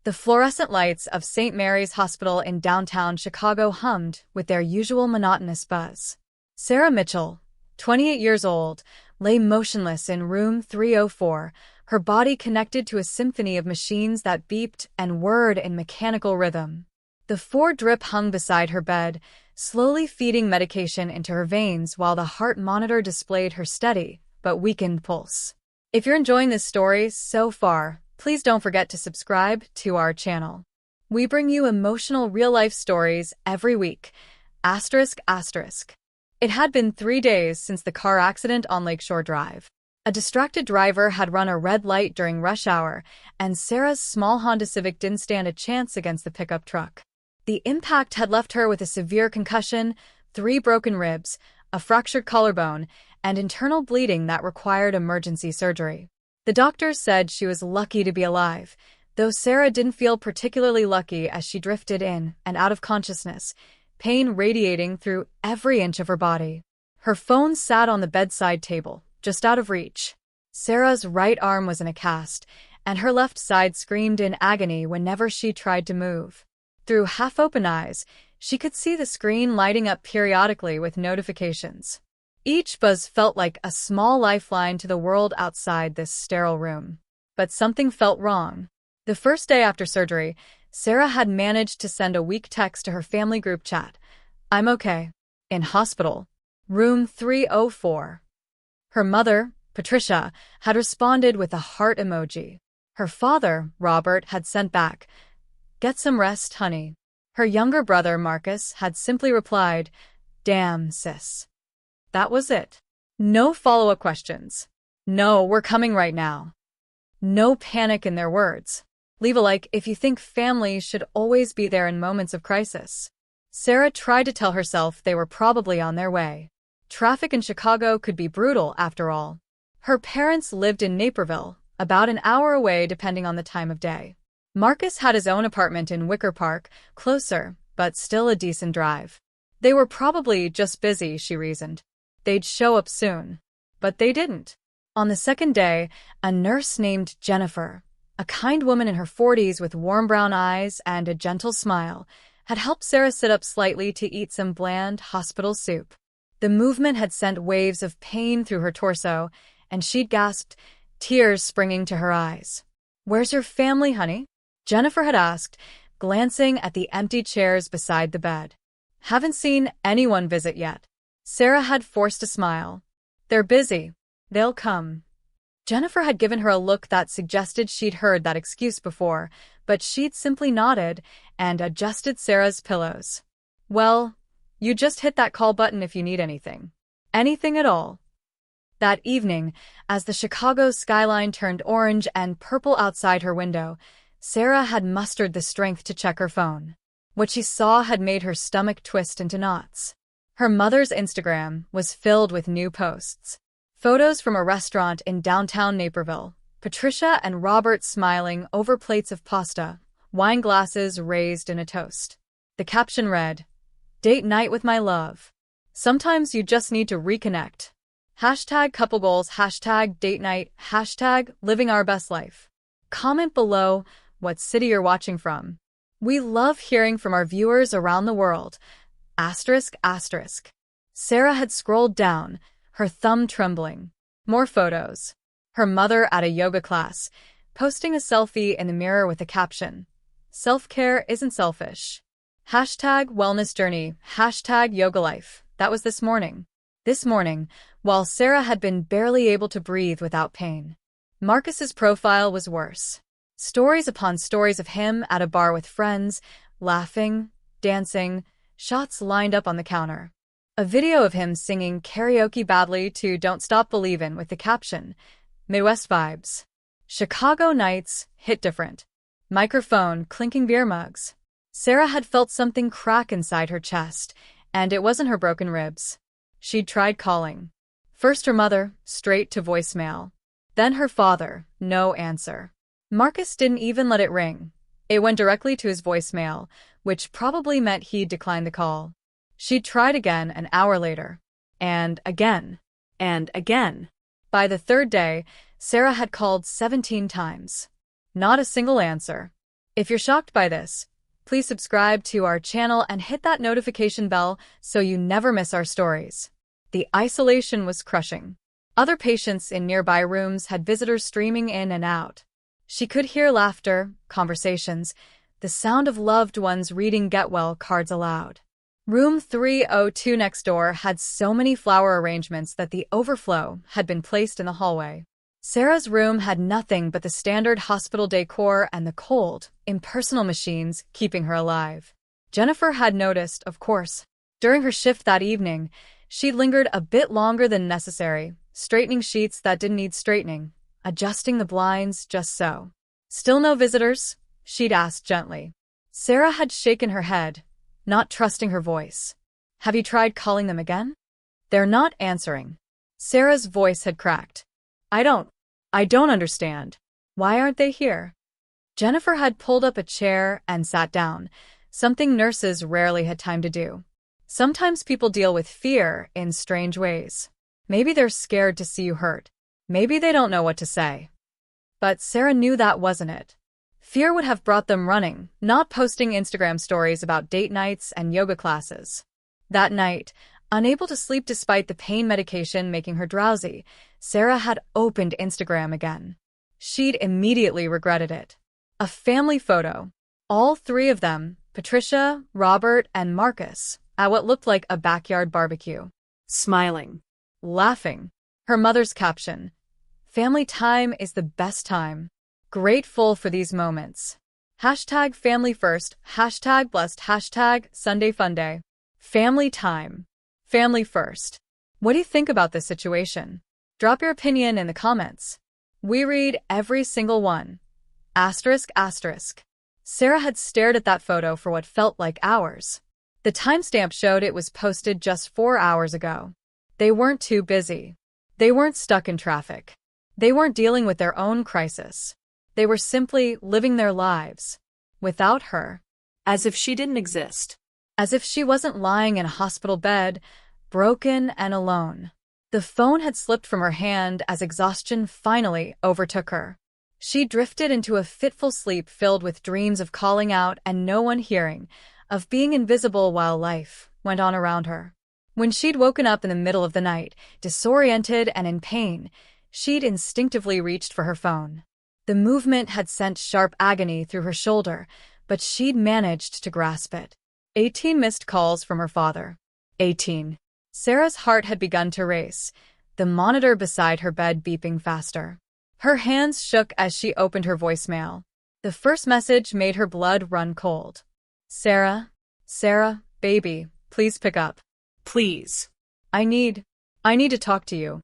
The fluorescent lights of St. Mary's Hospital in downtown Chicago hummed with their usual monotonous buzz. Sarah Mitchell, 28 years old, lay motionless in room 304, her body connected to a symphony of machines that beeped and whirred in mechanical rhythm. The 4-drip hung beside her bed, slowly feeding medication into her veins while the heart monitor displayed her steady but weakened pulse. If you're enjoying this story so far, please don't forget to subscribe to our channel. We bring you emotional real-life stories every week. ****. It had been 3 days since the car accident on Lakeshore Drive. A distracted driver had run a red light during rush hour, and Sarah's small Honda Civic didn't stand a chance against the pickup truck. The impact had left her with a severe concussion, 3 broken ribs, a fractured collarbone, and internal bleeding that required emergency surgery. The doctors said she was lucky to be alive, though Sarah didn't feel particularly lucky as she drifted in and out of consciousness, pain radiating through every inch of her body. Her phone sat on the bedside table, just out of reach. Sarah's right arm was in a cast, and her left side screamed in agony whenever she tried to move. Through half-open eyes, she could see the screen lighting up periodically with notifications. Each buzz felt like a small lifeline to the world outside this sterile room. But something felt wrong. The first day after surgery, Sarah had managed to send a weak text to her family group chat. "I'm okay. In hospital. Room 304. Her mother, Patricia, had responded with a heart emoji. Her father, Robert, had sent back, "Get some rest, honey." Her younger brother, Marcus, had simply replied, "Damn, sis." That was it. No follow-up questions. No, "we're coming right now." No panic in their words. Leave a like if you think family should always be there in moments of crisis. Sarah tried to tell herself they were probably on their way. Traffic in Chicago could be brutal, after all. Her parents lived in Naperville, about an hour away depending on the time of day. Marcus had his own apartment in Wicker Park, closer, but still a decent drive. They were probably just busy, she reasoned. They'd show up soon. But they didn't. On the second day, a nurse named Jennifer, a kind woman in her 40s with warm brown eyes and a gentle smile, had helped Sarah sit up slightly to eat some bland hospital soup. The movement had sent waves of pain through her torso, and she'd gasped, tears springing to her eyes. "Where's your family, honey?" Jennifer had asked, glancing at the empty chairs beside the bed. "Haven't seen anyone visit yet." Sarah had forced a smile. "They're busy. They'll come." Jennifer had given her a look that suggested she'd heard that excuse before, but she'd simply nodded and adjusted Sarah's pillows. "Well, you just hit that call button if you need anything. Anything at all." That evening, as the Chicago skyline turned orange and purple outside her window, Sarah had mustered the strength to check her phone. What she saw had made her stomach twist into knots. Her mother's Instagram was filled with new posts. Photos from a restaurant in downtown Naperville, Patricia and Robert smiling over plates of pasta, wine glasses raised in a toast. The caption read, "Date night with my love. Sometimes you just need to reconnect. #couple goals, #date night, #living our best life." Comment below what city you're watching from. We love hearing from our viewers around the world. ****. Sarah had scrolled down, her thumb trembling. More photos. Her mother at a yoga class, posting a selfie in the mirror with a caption, "Self-care isn't selfish. #wellness journey, #yoga life." That was this morning. This morning, while Sarah had been barely able to breathe without pain. Marcus's profile was worse. Stories upon stories of him at a bar with friends, laughing, dancing, shots lined up on the counter. A video of him singing karaoke badly to "Don't Stop Believin'" with the caption, "Midwest vibes." Chicago nights hit different. Microphone clinking beer mugs. Sarah had felt something crack inside her chest, and it wasn't her broken ribs. She'd tried calling. First her mother, straight to voicemail. Then her father, no answer. Marcus didn't even let it ring. It went directly to his voicemail, which probably meant he'd declined the call. She'd tried again an hour later. And again. And again. By the third day, Sarah had called 17 times. Not a single answer. If you're shocked by this, please subscribe to our channel and hit that notification bell so you never miss our stories. The isolation was crushing. Other patients in nearby rooms had visitors streaming in and out. She could hear laughter, conversations, the sound of loved ones reading get-well cards aloud. Room 302 next door had so many flower arrangements that the overflow had been placed in the hallway. Sarah's room had nothing but the standard hospital decor and the cold, impersonal machines keeping her alive. Jennifer had noticed, of course. During her shift that evening, she lingered a bit longer than necessary, straightening sheets that didn't need straightening, adjusting the blinds just so. "Still no visitors?" she'd asked gently. Sarah had shaken her head, not trusting her voice. "Have you tried calling them again?" "They're not answering." Sarah's voice had cracked. I don't understand. Why aren't they here?" Jennifer had pulled up a chair and sat down, something nurses rarely had time to do. Sometimes people deal with fear in strange ways. Maybe they're scared to see you hurt. Maybe they don't know what to say. But Sarah knew that wasn't it. Fear would have brought them running, not posting Instagram stories about date nights and yoga classes. That night, unable to sleep despite the pain medication making her drowsy, Sarah had opened Instagram again. She'd immediately regretted it. A family photo. All three of them, Patricia, Robert, and Marcus, at what looked like a backyard barbecue. Smiling. Laughing. Her mother's caption. "Family time is the best time. Grateful for these moments. Hashtag family first, hashtag blessed, hashtag Sunday fun day." Family time. Family first. What do you think about this situation? Drop your opinion in the comments. We read every single one. Asterisk, asterisk. Sarah had stared at that photo for what felt like hours. The timestamp showed it was posted just 4 hours ago. They weren't too busy. They weren't stuck in traffic. They weren't dealing with their own crisis. They were simply living their lives. Without her. As if she didn't exist. As if she wasn't lying in a hospital bed, broken and alone. The phone had slipped from her hand as exhaustion finally overtook her. She drifted into a fitful sleep filled with dreams of calling out and no one hearing, of being invisible while life went on around her. When she'd woken up in the middle of the night, disoriented and in pain, she'd instinctively reached for her phone. The movement had sent sharp agony through her shoulder, but she'd managed to grasp it. 18 missed calls from her father. 18. Sarah's heart had begun to race, the monitor beside her bed beeping faster. Her hands shook as she opened her voicemail. The first message made her blood run cold. Sarah, baby, please pick up. Please. I need to talk to you."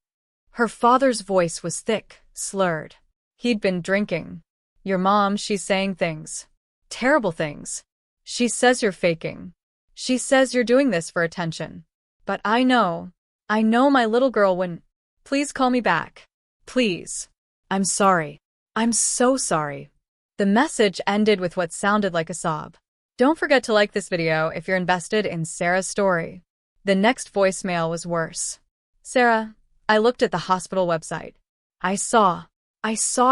Her father's voice was thick, slurred. He'd been drinking. "Your mom, she's saying things. Terrible things. She says you're faking. She says you're doing this for attention. But I know my little girl wouldn't. Please call me back. Please. I'm sorry. I'm so sorry." The message ended with what sounded like a sob. Don't forget to like this video if you're invested in Sarah's story. The next voicemail was worse. "Sarah, I looked at the hospital website. I saw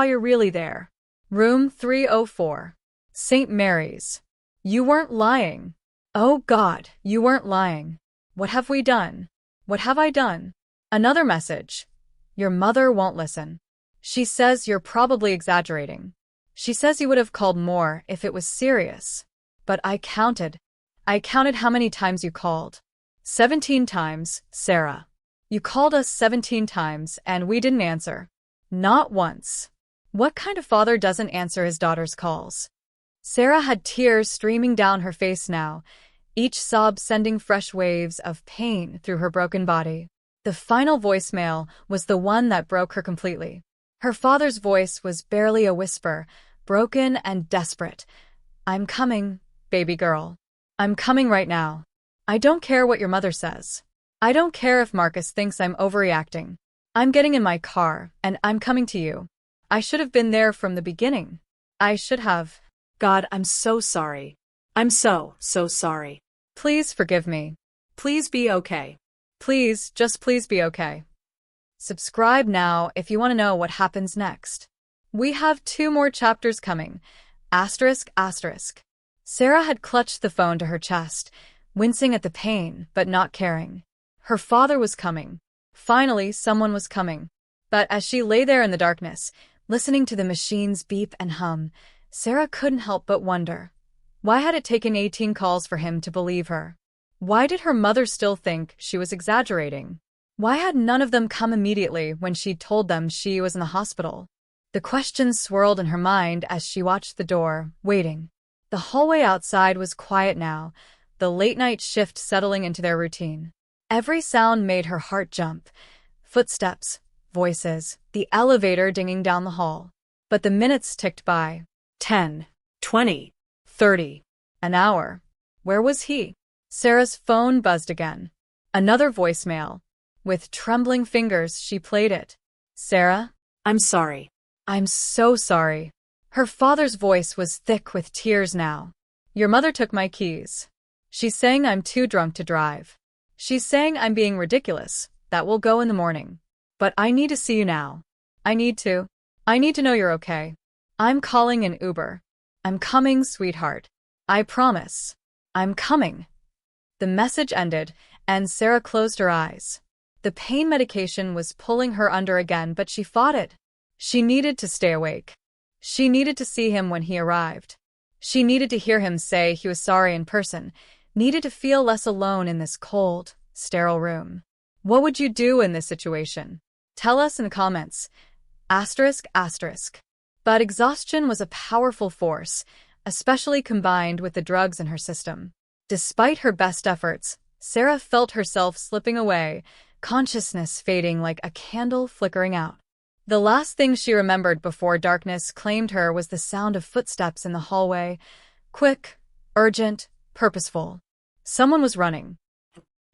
you're really there. Room 304. St. Mary's. You weren't lying. Oh God, you weren't lying. What have we done? What have I done?" Another message. "Your mother won't listen. She says you're probably exaggerating. She says you would have called more if it was serious. But I counted how many times you called. 17 times, Sarah. You called us 17 times and we didn't answer. Not once. What kind of father doesn't answer his daughter's calls?" Sarah had tears streaming down her face now, each sob sending fresh waves of pain through her broken body. The final voicemail was the one that broke her completely. Her father's voice was barely a whisper, broken and desperate. "I'm coming, baby girl. I'm coming right now. I don't care what your mother says. I don't care if Marcus thinks I'm overreacting. I'm getting in my car, and I'm coming to you. I should have been there from the beginning. I should have. God, I'm so sorry. I'm so sorry. Please forgive me. Please be okay. Please, just please be okay." Subscribe now if you want to know what happens next. We have 2 more chapters coming. Asterisk, asterisk. Sarah had clutched the phone to her chest, wincing at the pain, but not caring. Her father was coming. Finally, someone was coming. But as she lay there in the darkness, listening to the machines beep and hum, Sarah couldn't help but wonder. Why had it taken 18 calls for him to believe her? Why did her mother still think she was exaggerating? Why had none of them come immediately when she'd told them she was in the hospital? The questions swirled in her mind as she watched the door, waiting. The hallway outside was quiet now, the late-night shift settling into their routine. Every sound made her heart jump. Footsteps, voices, the elevator dinging down the hall. But the minutes ticked by. 10, 20, 30, an hour. Where was he? Sarah's phone buzzed again. Another voicemail. With trembling fingers, she played it. Sarah? I'm sorry. I'm so sorry. Her father's voice was thick with tears now. Your mother took my keys. She's saying I'm too drunk to drive. She's saying I'm being ridiculous. That will go in the morning. But I need to see you now. I need to know you're okay. I'm calling an Uber. I'm coming, sweetheart. I promise. I'm coming. The message ended, and Sarah closed her eyes. The pain medication was pulling her under again, but she fought it. She needed to stay awake. She needed to see him when he arrived. She needed to hear him say he was sorry in person, needed to feel less alone in this cold, sterile room. What would you do in this situation? Tell us in the comments. Asterisk, asterisk. But exhaustion was a powerful force, especially combined with the drugs in her system. Despite her best efforts, Sarah felt herself slipping away, consciousness fading like a candle flickering out. The last thing she remembered before darkness claimed her was the sound of footsteps in the hallway. Quick, urgent, purposeful. Someone was running.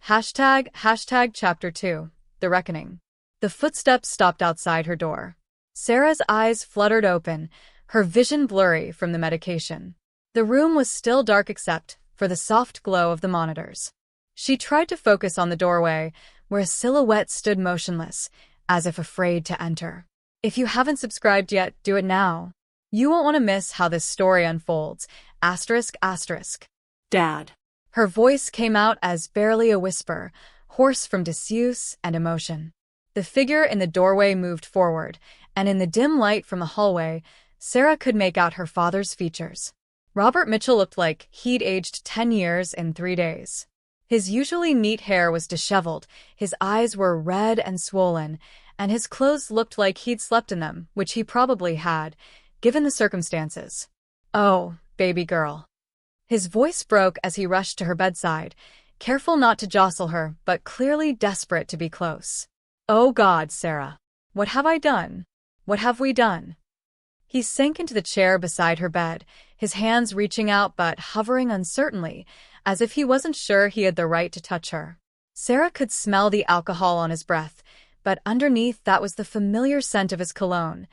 Hashtag Chapter 2, The Reckoning. The footsteps stopped outside her door. Sarah's eyes fluttered open, her vision blurry from the medication. The room was still dark except for the soft glow of the monitors. She tried to focus on the doorway, where a silhouette stood motionless, as if afraid to enter. If you haven't subscribed yet, do it now. You won't want to miss how this story unfolds. Asterisk, asterisk. Dad. Her voice came out as barely a whisper, hoarse from disuse and emotion. The figure in the doorway moved forward, and in the dim light from the hallway, Sarah could make out her father's features. Robert Mitchell looked like he'd aged 10 years in 3 days. His usually neat hair was disheveled, his eyes were red and swollen, and his clothes looked like he'd slept in them, which he probably had, given the circumstances. Oh, baby girl. His voice broke as he rushed to her bedside, careful not to jostle her, but clearly desperate to be close. Oh God, Sarah. What have I done? What have we done? He sank into the chair beside her bed, his hands reaching out but hovering uncertainly, as if he wasn't sure he had the right to touch her. Sarah could smell the alcohol on his breath, but underneath that was the familiar scent of his cologne,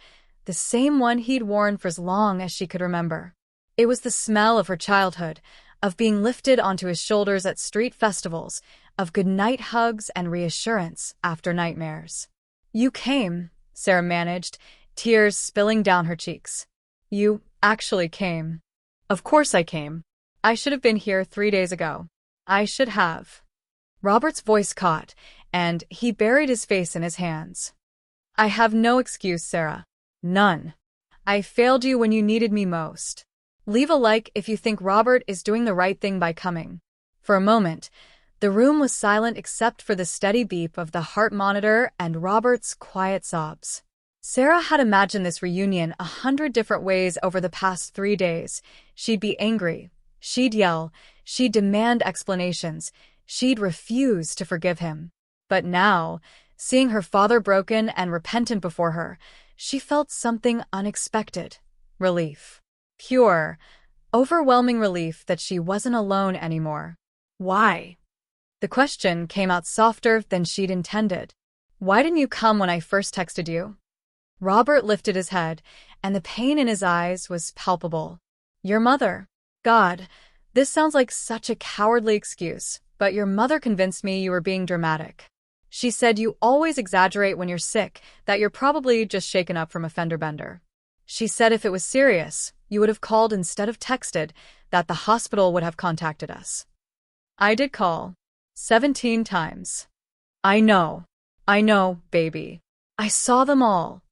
the same one he'd worn for as long as she could remember. It was the smell of her childhood, of being lifted onto his shoulders at street festivals, of goodnight hugs and reassurance after nightmares. You came, Sarah managed, tears spilling down her cheeks. You actually came. Of course I came. I should have been here 3 days ago. I should have. Robert's voice caught, and he buried his face in his hands. I have no excuse, Sarah. None. I failed you when you needed me most. Leave a like if you think Robert is doing the right thing by coming. For a moment, the room was silent except for the steady beep of the heart monitor and Robert's quiet sobs. Sarah had imagined this reunion 100 different ways over the past 3 days. She'd be angry. She'd yell. She'd demand explanations. She'd refuse to forgive him. But now, seeing her father broken and repentant before her, she felt something unexpected. Relief. Pure, overwhelming relief that she wasn't alone anymore. Why? The question came out softer than she'd intended. Why didn't you come when I first texted you? Robert lifted his head, and the pain in his eyes was palpable. Your mother. God, this sounds like such a cowardly excuse, but your mother convinced me you were being dramatic. She said you always exaggerate when you're sick, that you're probably just shaken up from a fender bender. She said if it was serious, you would have called instead of texted, that the hospital would have contacted us. I did call. 17 times. I know, baby. I saw them all.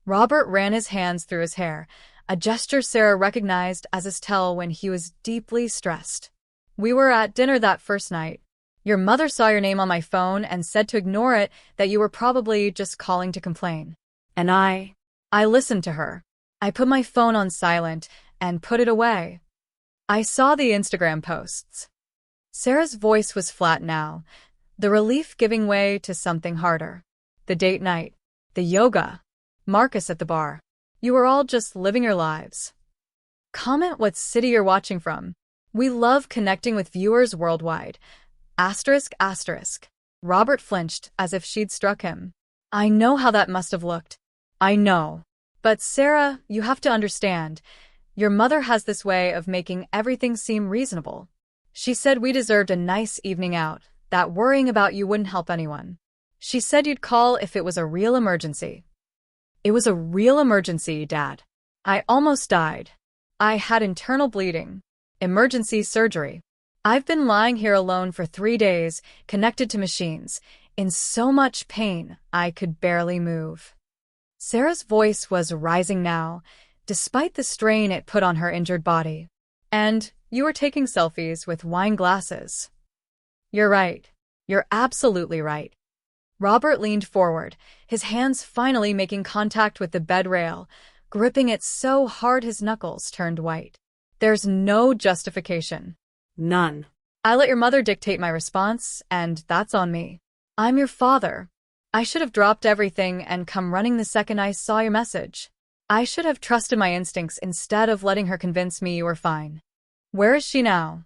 Robert ran his hands through his hair, a gesture Sarah recognized as his tell when he was deeply stressed. We were at dinner that first night. Your mother saw your name on my phone and said to ignore it, that you were probably just calling to complain. And I listened to her. I put my phone on silent and put it away. I saw the Instagram posts. Sarah's voice was flat now, the relief giving way to something harder. The date night, the yoga, Marcus at the bar. You were all just living your lives. Comment what city you're watching from. We love connecting with viewers worldwide. ***. Robert flinched as if she'd struck him. I know how that must have looked. I know. But Sarah, you have to understand. Your mother has this way of making everything seem reasonable. She said we deserved a nice evening out, that worrying about you wouldn't help anyone. She said you'd call if it was a real emergency. It was a real emergency, Dad. I almost died. I had internal bleeding. Emergency surgery. I've been lying here alone for 3 days, connected to machines, in so much pain I could barely move. Sarah's voice was rising now, despite the strain it put on her injured body. And you were taking selfies with wine glasses. You're right. You're absolutely right. Robert leaned forward, his hands finally making contact with the bed rail, gripping it so hard his knuckles turned white. There's no justification. None. I let your mother dictate my response, and that's on me. I'm your father. I should have dropped everything and come running the second I saw your message. I should have trusted my instincts instead of letting her convince me you were fine. Where is she now?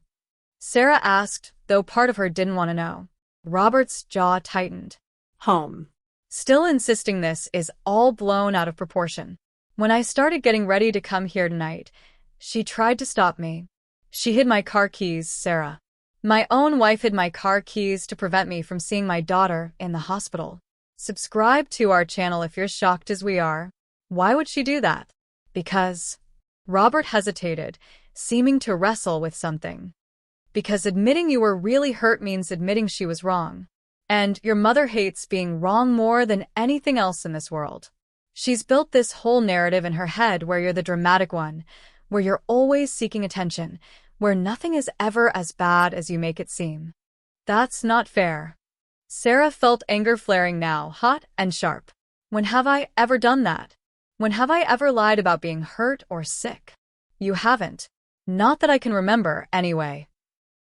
Sarah asked, though part of her didn't want to know. Robert's jaw tightened. Home. Still insisting this is all blown out of proportion. When I started getting ready to come here tonight, she tried to stop me. She hid my car keys, Sarah. My own wife hid my car keys to prevent me from seeing my daughter in the hospital. Subscribe to our channel if you're shocked as we are. Why would she do that? Because. Robert hesitated, seeming to wrestle with something. Because admitting you were really hurt means admitting she was wrong. And your mother hates being wrong more than anything else in this world. She's built this whole narrative in her head where you're the dramatic one, where you're always seeking attention, where nothing is ever as bad as you make it seem. That's not fair. Sarah felt anger flaring now, hot and sharp. When have I ever done that? When have I ever lied about being hurt or sick? You haven't. Not that I can remember, anyway.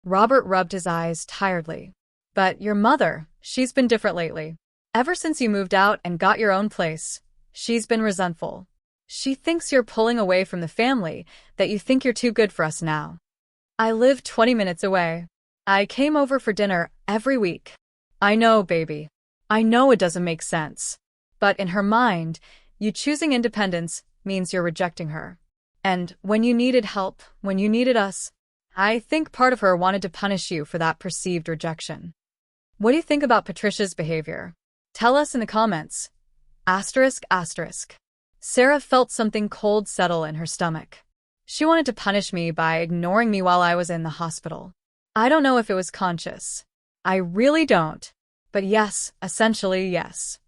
Robert rubbed his eyes tiredly. But your mother, she's been different lately. Ever since you moved out and got your own place, she's been resentful. She thinks you're pulling away from the family, that you think you're too good for us now. I live 20 minutes away. I came over for dinner every week. I know, baby. I know it doesn't make sense. But in her mind, you choosing independence means you're rejecting her. And when you needed help, when you needed us, I think part of her wanted to punish you for that perceived rejection. What do you think about Patricia's behavior? Tell us in the comments. ***. Sarah felt something cold settle in her stomach. She wanted to punish me by ignoring me while I was in the hospital. I don't know if it was conscious. I really don't. But yes, essentially yes.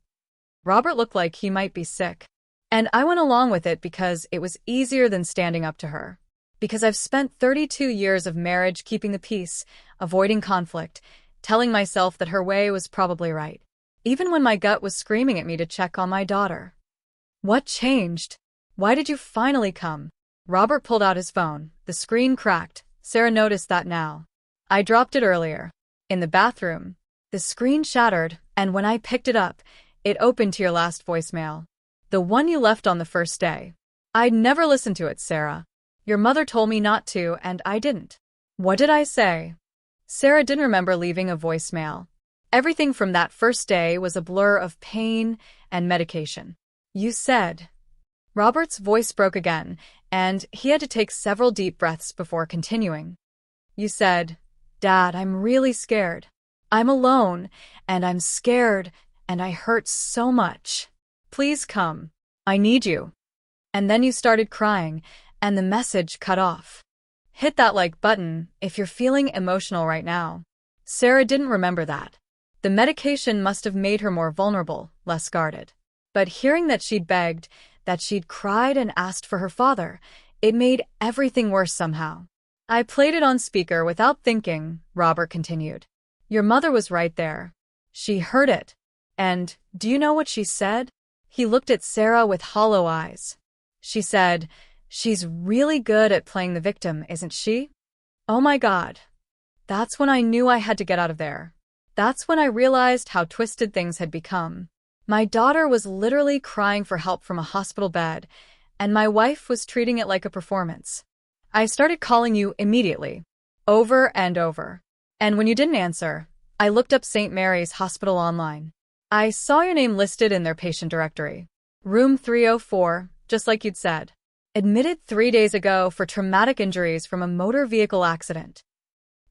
Robert looked like he might be sick. And I went along with it because it was easier than standing up to her. Because I've spent 32 years of marriage keeping the peace, avoiding conflict, telling myself that her way was probably right. Even when my gut was screaming at me to check on my daughter. What changed? Why did you finally come? Robert pulled out his phone. The screen cracked. Sarah noticed that now. I dropped it earlier. In the bathroom. The screen shattered, and when I picked it up, it opened to your last voicemail. The one you left on the first day. I'd never listened to it, Sarah. Your mother told me not to, and I didn't. What did I say? Sarah didn't remember leaving a voicemail. Everything from that first day was a blur of pain and medication. You said. Robert's voice broke again, and he had to take several deep breaths before continuing. You said, Dad, I'm really scared. I'm alone, and I'm scared, and I hurt so much. Please come. I need you. And then you started crying, and the message cut off. Hit that like button if you're feeling emotional right now. Sarah didn't remember that. The medication must have made her more vulnerable, less guarded. But hearing that she'd begged, that she'd cried and asked for her father, it made everything worse somehow. I played it on speaker without thinking, Robert continued. Your mother was right there. She heard it. And, do you know what she said? He looked at Sarah with hollow eyes. She said, "She's really good at playing the victim, isn't she?" Oh my God. That's when I knew I had to get out of there. That's when I realized how twisted things had become. My daughter was literally crying for help from a hospital bed, and my wife was treating it like a performance. I started calling you immediately, over and over. And when you didn't answer, I looked up St. Mary's Hospital online. I saw your name listed in their patient directory. Room 304, just like you'd said. Admitted 3 days ago for traumatic injuries from a motor vehicle accident.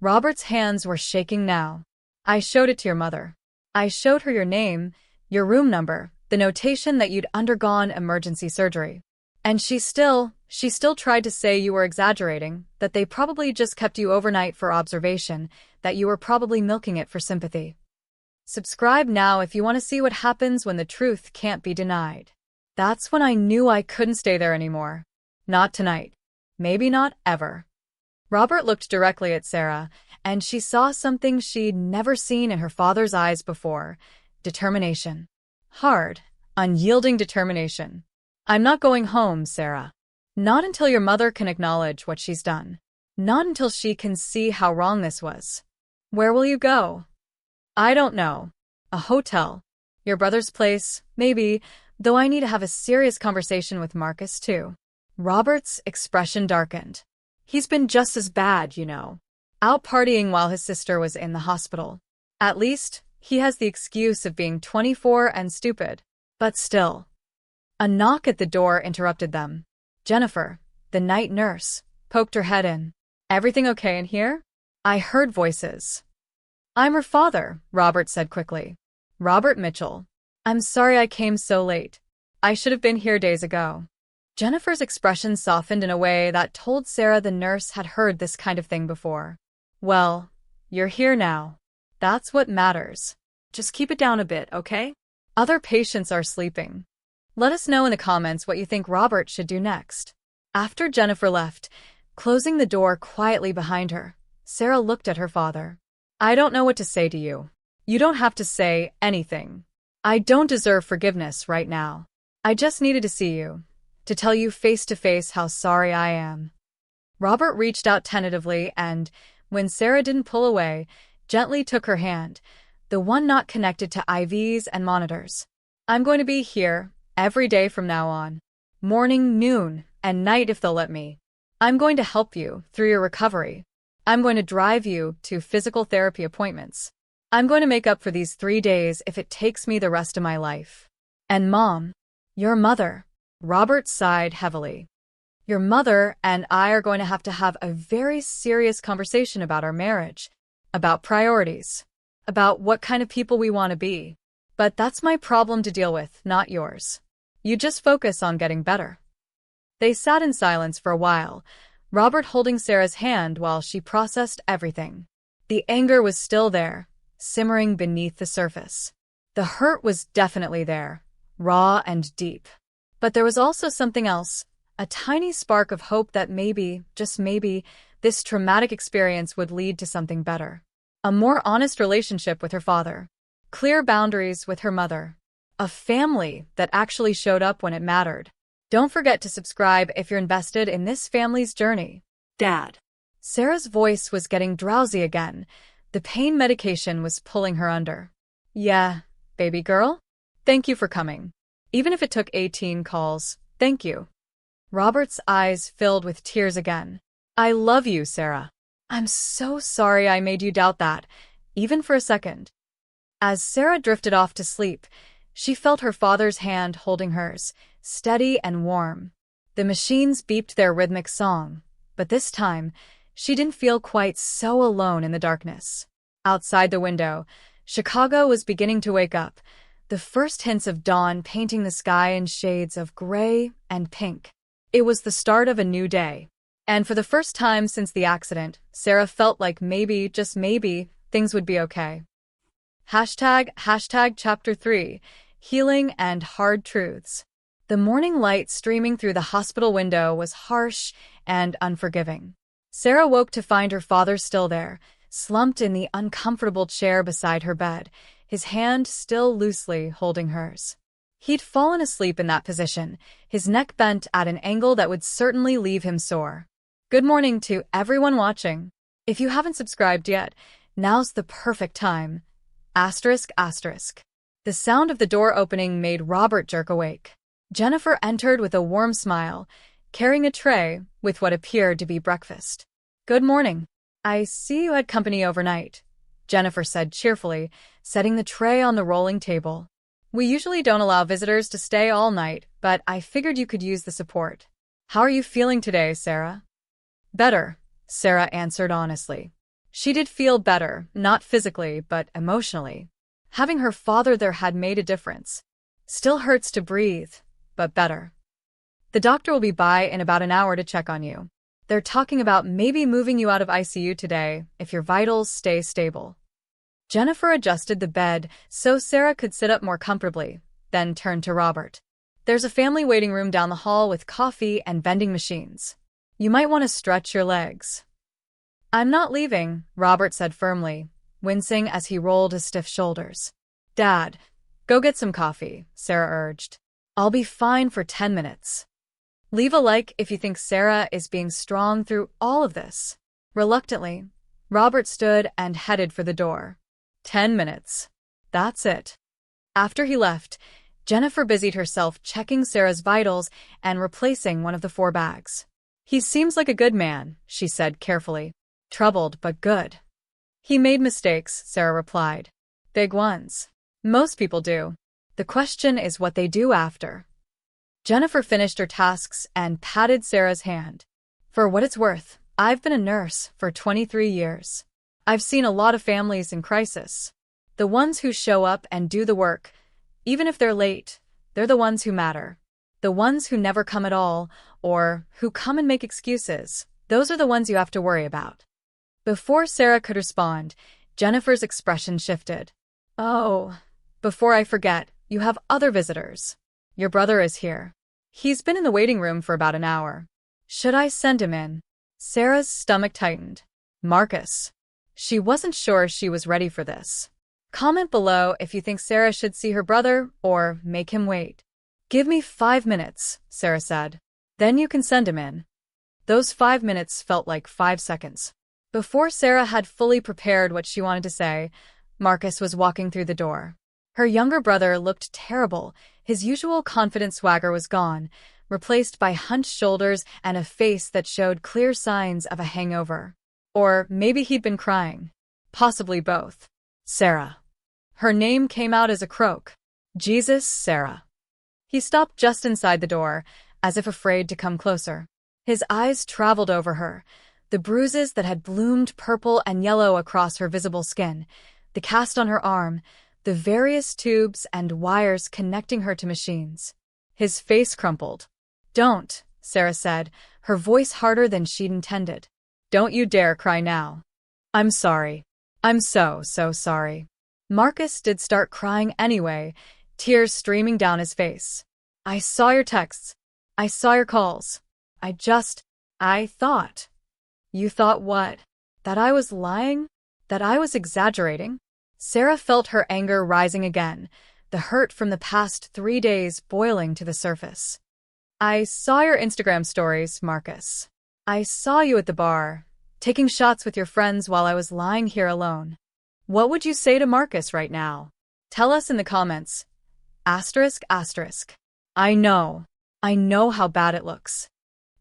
Robert's hands were shaking now. I showed it to your mother. I showed her your name, your room number, the notation that you'd undergone emergency surgery. And she still tried to say you were exaggerating, that they probably just kept you overnight for observation, that you were probably milking it for sympathy. Subscribe now if you want to see what happens when the truth can't be denied. That's when I knew I couldn't stay there anymore. Not tonight. Maybe not ever. Robert looked directly at Sarah, and she saw something she'd never seen in her father's eyes before. Determination. Hard, unyielding determination. I'm not going home, Sarah. Not until your mother can acknowledge what she's done. Not until she can see how wrong this was. Where will you go? I don't know. A hotel. Your brother's place, maybe, though I need to have a serious conversation with Marcus, too. Robert's expression darkened. He's been just as bad, you know. Out partying while his sister was in the hospital. At least, he has the excuse of being 24 and stupid. But still. A knock at the door interrupted them. Jennifer, the night nurse, poked her head in. Everything okay in here? I heard voices. I'm her father, Robert said quickly. Robert Mitchell. I'm sorry I came so late. I should have been here days ago. Jennifer's expression softened in a way that told Sarah the nurse had heard this kind of thing before. Well, you're here now. That's what matters. Just keep it down a bit, okay? Other patients are sleeping. Let us know in the comments what you think Robert should do next. After Jennifer left, closing the door quietly behind her, Sarah looked at her father. I don't know what to say to you. You don't have to say anything. I don't deserve forgiveness right now. I just needed to see you, to tell you face to face how sorry I am. Robert reached out tentatively and, when Sarah didn't pull away, gently took her hand, the one not connected to IVs and monitors. I'm going to be here every day from now on. Morning, noon, and night if they'll let me. I'm going to help you through your recovery. I'm going to drive you to physical therapy appointments. I'm going to make up for these 3 days if it takes me the rest of my life. And Mom, your mother, Robert sighed heavily. Your mother and I are going to have a very serious conversation about our marriage, about priorities, about what kind of people we want to be. But that's my problem to deal with, not yours. You just focus on getting better. They sat in silence for a while, Robert holding Sarah's hand while she processed everything. The anger was still there, simmering beneath the surface. The hurt was definitely there, raw and deep. But there was also something else, a tiny spark of hope that maybe, just maybe, this traumatic experience would lead to something better. A more honest relationship with her father. Clear boundaries with her mother. A family that actually showed up when it mattered. Don't forget to subscribe if you're invested in this family's journey. Dad. Sarah's voice was getting drowsy again. The pain medication was pulling her under. Yeah, baby girl? Thank you for coming. Even if it took 18 calls, thank you. Robert's eyes filled with tears again. I love you, Sarah. I'm so sorry I made you doubt that, even for a second. As Sarah drifted off to sleep, she felt her father's hand holding hers, steady and warm. The machines beeped their rhythmic song, but this time, she didn't feel quite so alone in the darkness. Outside the window, Chicago was beginning to wake up. the first hints of dawn painting the sky in shades of gray and pink. It was the start of a new day. And for the first time since the accident, Sarah felt like maybe, just maybe, things would be okay. Hashtag Chapter 3, Healing and Hard Truths. The morning light streaming through the hospital window was harsh and unforgiving. Sarah woke to find her father still there, slumped in the uncomfortable chair beside her bed, his hand still loosely holding hers. He'd fallen asleep in that position, his neck bent at an angle that would certainly leave him sore. Good morning to everyone watching. If you haven't subscribed yet, now's the perfect time. ***. The sound of the door opening made Robert jerk awake. Jennifer entered with a warm smile, carrying a tray with what appeared to be breakfast. Good morning. I see you had company overnight, Jennifer said cheerfully, setting the tray on the rolling table. We usually don't allow visitors to stay all night, but I figured you could use the support. How are you feeling today, Sarah? Better, Sarah answered honestly. She did feel better, not physically, but emotionally. Having her father there had made a difference. Still hurts to breathe, but better. The doctor will be by in about an hour to check on you. They're talking about maybe moving you out of ICU today if your vitals stay stable. Jennifer adjusted the bed so Sarah could sit up more comfortably, then turned to Robert. There's a family waiting room down the hall with coffee and vending machines. You might want to stretch your legs. I'm not leaving, Robert said firmly, wincing as he rolled his stiff shoulders. Dad, go get some coffee, Sarah urged. I'll be fine for 10 minutes. Leave a like if you think Sarah is being strong through all of this. Reluctantly, Robert stood and headed for the door. 10 minutes. That's it. After he left, Jennifer busied herself checking Sarah's vitals and replacing one of the 4 bags. He seems like a good man, she said carefully. Troubled, but good. He made mistakes, Sarah replied. Big ones. Most people do. The question is what they do after. Jennifer finished her tasks and patted Sarah's hand. For what it's worth, I've been a nurse for 23 years. I've seen a lot of families in crisis. The ones who show up and do the work, even if they're late, they're the ones who matter. The ones who never come at all, or who come and make excuses, those are the ones you have to worry about. Before Sarah could respond, Jennifer's expression shifted. Oh, before I forget, you have other visitors. Your brother is here. He's been in the waiting room for about an hour. Should I send him in? Sarah's stomach tightened. Marcus. She wasn't sure she was ready for this. Comment below if you think Sarah should see her brother or make him wait. Give me 5 minutes, Sarah said. Then you can send him in. Those 5 minutes felt like 5 seconds. Before Sarah had fully prepared what she wanted to say, Marcus was walking through the door. Her younger brother looked terrible. His usual confident swagger was gone, replaced by hunched shoulders and a face that showed clear signs of a hangover. Or maybe he'd been crying. Possibly both. Sarah. Her name came out as a croak. Jesus, Sarah. He stopped just inside the door, as if afraid to come closer. His eyes traveled over her, the bruises that had bloomed purple and yellow across her visible skin, the cast on her arm, the various tubes and wires connecting her to machines. His face crumpled. Don't, Sarah said, her voice harder than she'd intended. Don't you dare cry now. I'm sorry. I'm so sorry. Marcus did start crying anyway, tears streaming down his face. I saw your texts. I saw your calls. I thought. You thought what? That I was lying? That I was exaggerating? Sarah felt her anger rising again, the hurt from the past 3 days boiling to the surface. I saw your Instagram stories, Marcus. I saw you at the bar, taking shots with your friends while I was lying here alone. What would you say to Marcus right now? Tell us in the comments. ***. I know how bad it looks.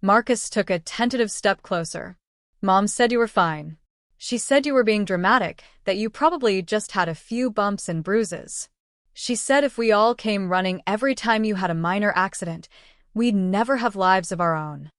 Marcus took a tentative step closer. Mom said you were fine. She said you were being dramatic, that you probably just had a few bumps and bruises. She said if we all came running every time you had a minor accident, we'd never have lives of our own.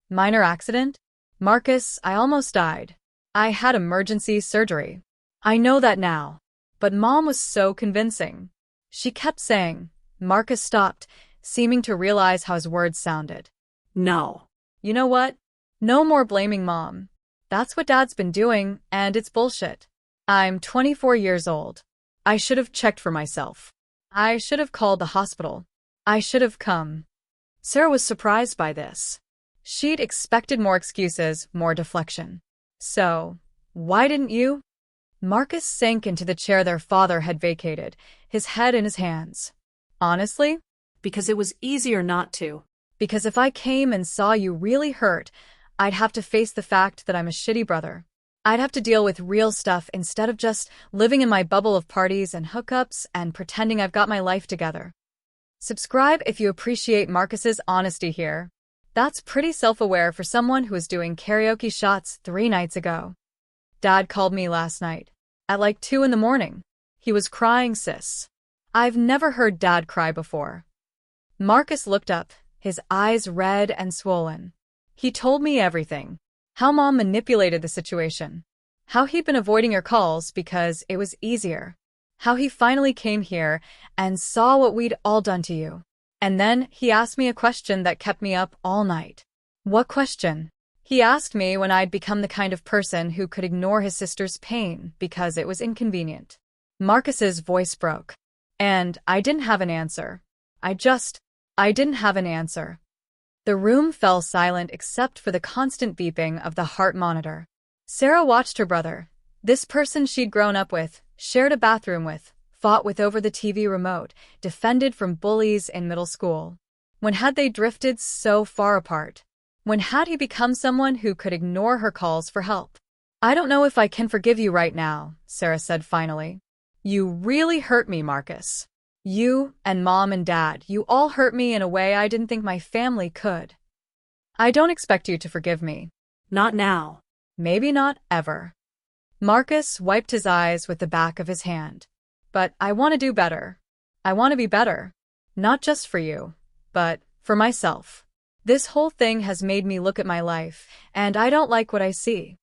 Minor accident? Marcus, I almost died. I had emergency surgery. I know that now. But Mom was so convincing. She kept saying. Marcus stopped, seeming to realize how his words sounded. No. You know what? No more blaming Mom. That's what Dad's been doing, and it's bullshit. I'm 24 years old. I should have checked for myself. I should have called the hospital. I should have come. Sarah was surprised by this. She'd expected more excuses, more deflection. So, why didn't you? Marcus sank into the chair their father had vacated, his head in his hands. Honestly? Because it was easier not to. Because if I came and saw you really hurt, I'd have to face the fact that I'm a shitty brother. I'd have to deal with real stuff instead of just living in my bubble of parties and hookups and pretending I've got my life together. Subscribe if you appreciate Marcus's honesty here. That's pretty self-aware for someone who was doing karaoke shots 3 nights ago. Dad called me last night. At like 2 in the morning. He was crying, sis. I've never heard Dad cry before. Marcus looked up, his eyes red and swollen. He told me everything. How Mom manipulated the situation. How he'd been avoiding your calls because it was easier. How he finally came here and saw what we'd all done to you. And then he asked me a question that kept me up all night. What question? He asked me when I'd become the kind of person who could ignore his sister's pain because it was inconvenient. Marcus's voice broke. And I didn't have an answer. I didn't have an answer. The room fell silent except for the constant beeping of the heart monitor. Sarah watched her brother, this person she'd grown up with, shared a bathroom with, fought with over the TV remote, defended from bullies in middle school. When had they drifted so far apart? When had he become someone who could ignore her calls for help? I don't know if I can forgive you right now, Sarah said finally. You really hurt me, Marcus. You and Mom and Dad, you all hurt me in a way I didn't think my family could. I don't expect you to forgive me. Not now. Maybe not ever. Marcus wiped his eyes with the back of his hand. But I want to do better. I want to be better. Not just for you, but for myself. This whole thing has made me look at my life, and I don't like what I see.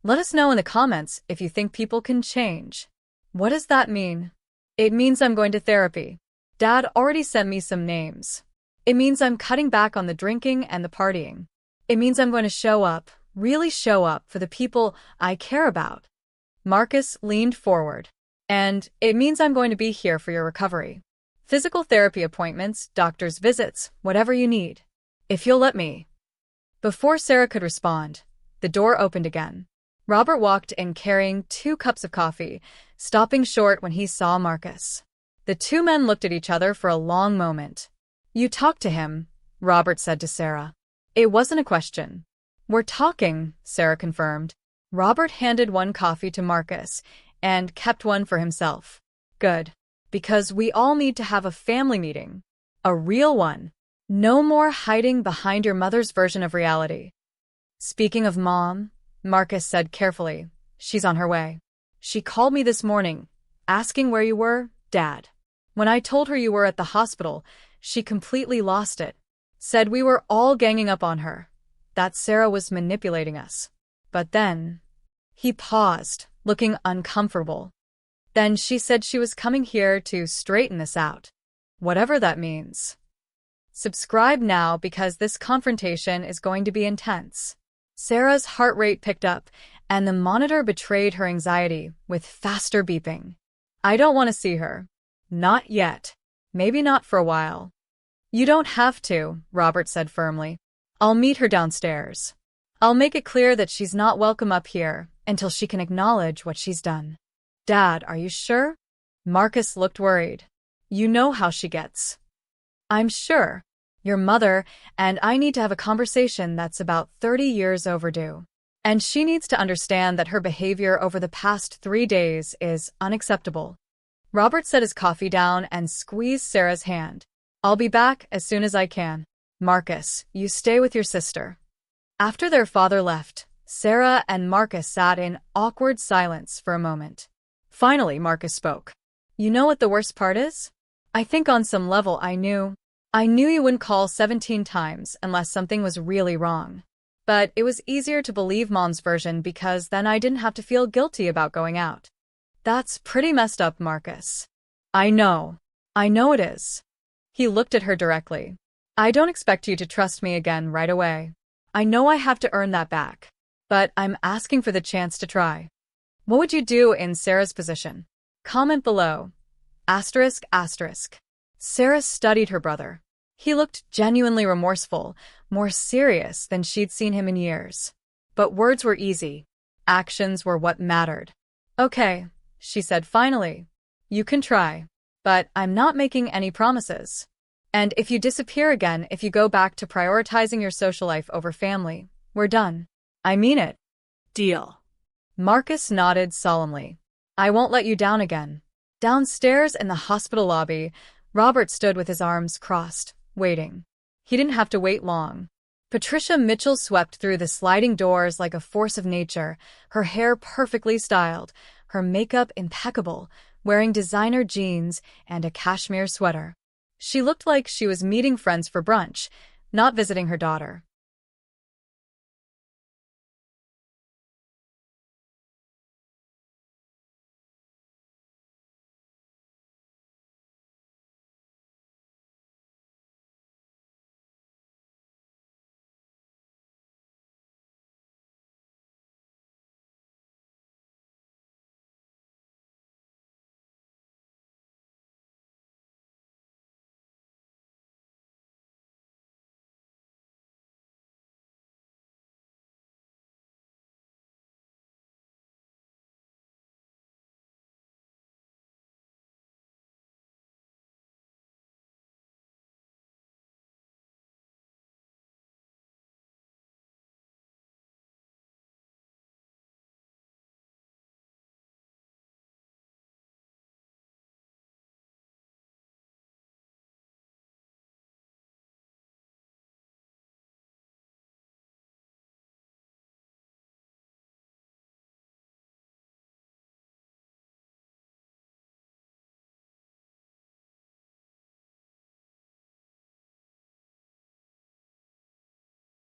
Let us know in the comments if you think people can change. What does that mean? It means I'm going to therapy. Dad already sent me some names. It means I'm cutting back on the drinking and the partying. It means I'm going to show up, really show up for the people I care about. Marcus leaned forward. And it means I'm going to be here for your recovery. Physical therapy appointments, doctor's visits, whatever you need. If you'll let me. Before Sarah could respond, the door opened again. Robert walked in carrying 2 cups of coffee, stopping short when he saw Marcus. The 2 men looked at each other for a long moment. You talked to him, Robert said to Sarah. It wasn't a question. We're talking, Sarah confirmed. Robert handed 1 coffee to Marcus and kept 1 for himself. Good. Because we all need to have a family meeting. A real one. No more hiding behind your mother's version of reality. Speaking of Mom, Marcus said carefully, she's on her way. She called me this morning, asking where you were, Dad. When I told her you were at the hospital, she completely lost it. Said we were all ganging up on her. That Sarah was manipulating us. But then... He paused, looking uncomfortable. Then she said she was coming here to straighten this out. Whatever that means. Subscribe now because this confrontation is going to be intense. Sarah's heart rate picked up, and the monitor betrayed her anxiety with faster beeping. I don't want to see her. Not yet. Maybe not for a while. You don't have to, Robert said firmly. I'll meet her downstairs. I'll make it clear that she's not welcome up here until she can acknowledge what she's done. Dad, are you sure? Marcus looked worried. You know how she gets. I'm sure. Your mother and I need to have a conversation that's about 30 years overdue. And she needs to understand that her behavior over the past 3 days is unacceptable. Robert set his coffee down and squeezed Sarah's hand. I'll be back as soon as I can. Marcus, you stay with your sister. After their father left, Sarah and Marcus sat in awkward silence for a moment. Finally, Marcus spoke. You know what the worst part is? I think on some level I knew you wouldn't call 17 times unless something was really wrong. But it was easier to believe Mom's version because then I didn't have to feel guilty about going out. That's pretty messed up, Marcus. I know. I know it is. He looked at her directly. I don't expect you to trust me again right away. I know I have to earn that back. But I'm asking for the chance to try. What would you do in Sarah's position? Comment below. ***. Sarah studied her brother. He looked genuinely remorseful, more serious than she'd seen him in years. But words were easy. Actions were what mattered. Okay, she said finally. You can try. But I'm not making any promises. And if you disappear again, if you go back to prioritizing your social life over family, we're done. I mean it. Deal. Marcus nodded solemnly. I won't let you down again. Downstairs in the hospital lobby, Robert stood with his arms crossed, waiting. He didn't have to wait long. Patricia Mitchell swept through the sliding doors like a force of nature, her hair perfectly styled, her makeup impeccable, wearing designer jeans and a cashmere sweater. She looked like she was meeting friends for brunch, not visiting her daughter.